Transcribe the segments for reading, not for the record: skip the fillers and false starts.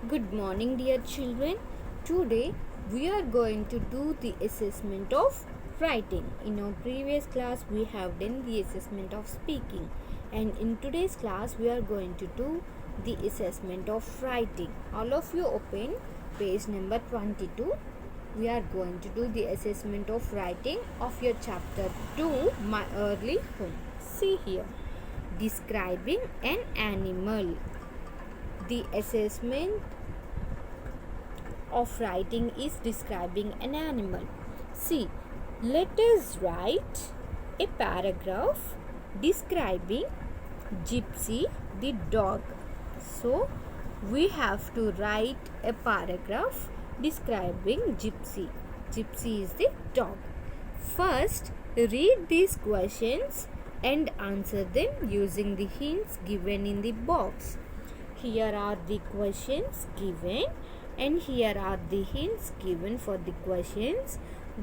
Good morning, dear children. Today we are going to do the assessment of writing. In our previous class, we have done the assessment of speaking, and in today's class, we are going to do the assessment of writing. All of you open page number 22. We are going to do the assessment of writing of your chapter 2, My Early Home. See here, describing an animal. The assessment of writing is describing an animal. See, let us write a paragraph describing Gypsy the dog. So, we have to write a paragraph describing Gypsy. Gypsy is the dog. First, read these questions and answer them using the hints given in the box. Here are the questions given and here are the hints given for the questions.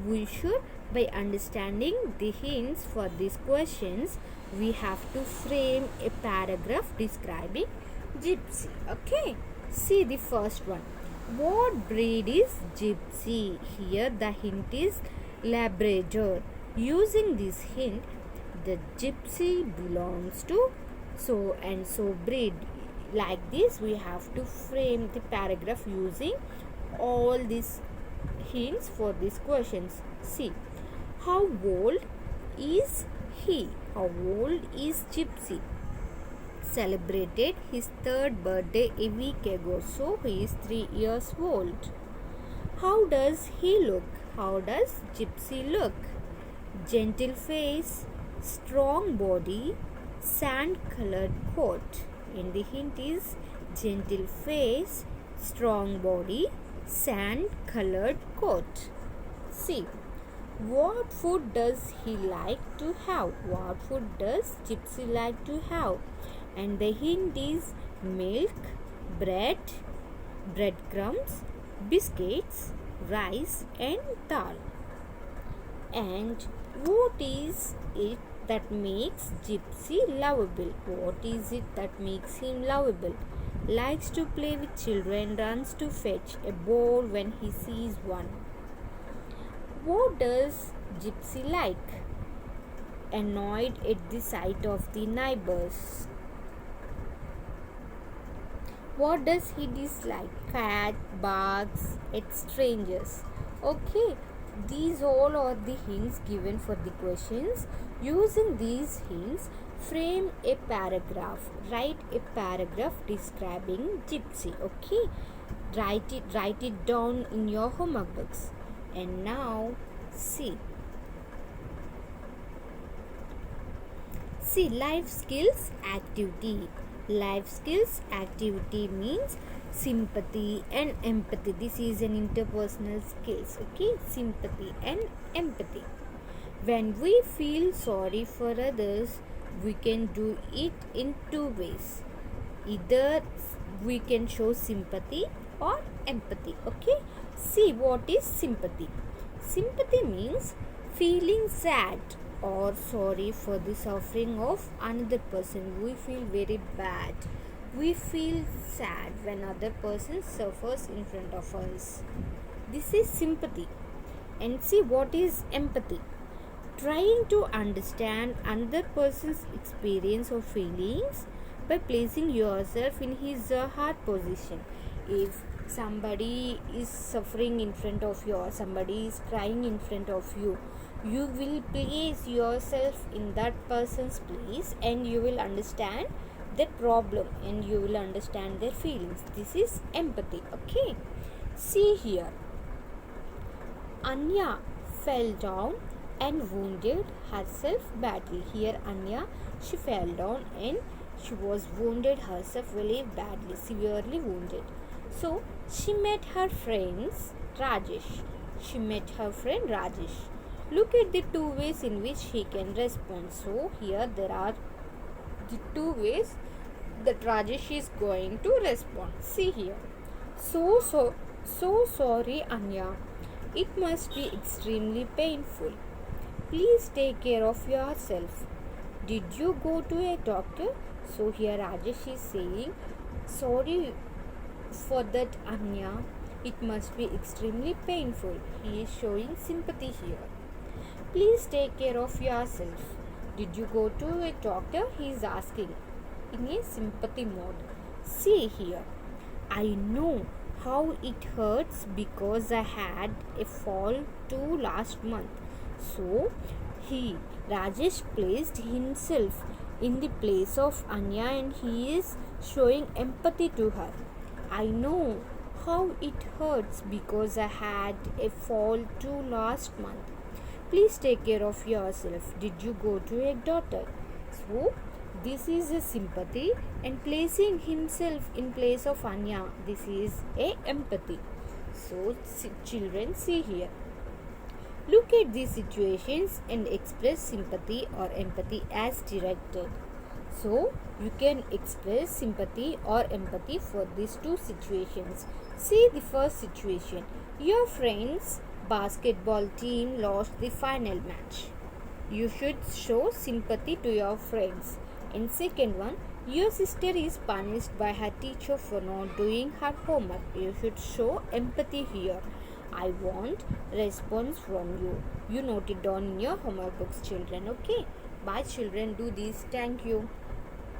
We should, by understanding the hints for these questions, we have to frame a paragraph describing Gypsy. Okay, see the first one. What breed is Gypsy? Here the hint is Labrador. Using this hint, the Gypsy belongs to so and so breed. Like this, we have to frame the paragraph using all these hints for these questions. See, how old is he? How old is Gypsy? Celebrated his third birthday a week ago, so he is 3 years old. How does he look? How does Gypsy look? Gentle face, strong body, sand colored coat. And the hint is gentle face, strong body, sand colored coat. See, what food does he like to have? What food does Gypsy like to have? And the hint is milk, bread, breadcrumbs, biscuits, rice and dal. And what is it that makes Gypsy lovable? What is it that makes him lovable? Likes to play with children, runs to fetch a ball when he sees one. What does Gypsy like? Annoyed at the sight of the neighbors. What does he dislike? Cat barks at strangers. Okay, these all are the hints given for the questions. Using these hints, frame a paragraph. Write a paragraph describing Gypsy. Okay, write it down in your homework books. And now, see life skills activity. Life skills activity means sympathy and empathy. This is an interpersonal skills. Okay, sympathy and empathy. When we feel sorry for others, we can do it in two ways. Either we can show sympathy or empathy. Okay, see what is sympathy. Sympathy means feeling sad or sorry for the suffering of another person. We feel very bad. We feel sad when other person suffers in front of us. This is sympathy. And see what is empathy. Trying to understand another person's experience or feelings by placing yourself in his or her position. If somebody is suffering in front of you or somebody is crying in front of you, you will place yourself in that person's place and you will understand their problem and you will understand their feelings. This is empathy. Okay, see here, Anya fell down and wounded herself badly. Here Anya, she fell down and she was wounded herself very badly, severely wounded. So she met her friends Rajesh. She met her friend Rajesh. Look at the two ways in which he can respond. So here there are the two ways that Rajesh is going to respond. See here. So sorry Anya. It must be extremely painful. Please take care of yourself. Did you go to a doctor? So here Rajesh is saying, sorry For that Anya, it must be extremely painful. He is showing sympathy here. Please take care of yourself. Did you go to a doctor? He is asking in a sympathy mode. See here, I know how it hurts because I had a fall too last month. So Rajesh placed himself in the place of Anya and he is showing empathy to her. I know how it hurts because I had a fall too last month. Please take care of yourself. Did you go to a doctor? So, this is a sympathy and placing himself in place of Anya. This is a empathy. So, children, see here. Look at these situations and express sympathy or empathy as directed. So, you can express sympathy or empathy for these two situations. See the first situation. Your friend's basketball team lost the final match. You should show sympathy to your friends. And second one, your sister is punished by her teacher for not doing her homework. You should show empathy here. I want response from you. You note it down in your homework books, children. Okay. Bye, children. Do this. Thank you.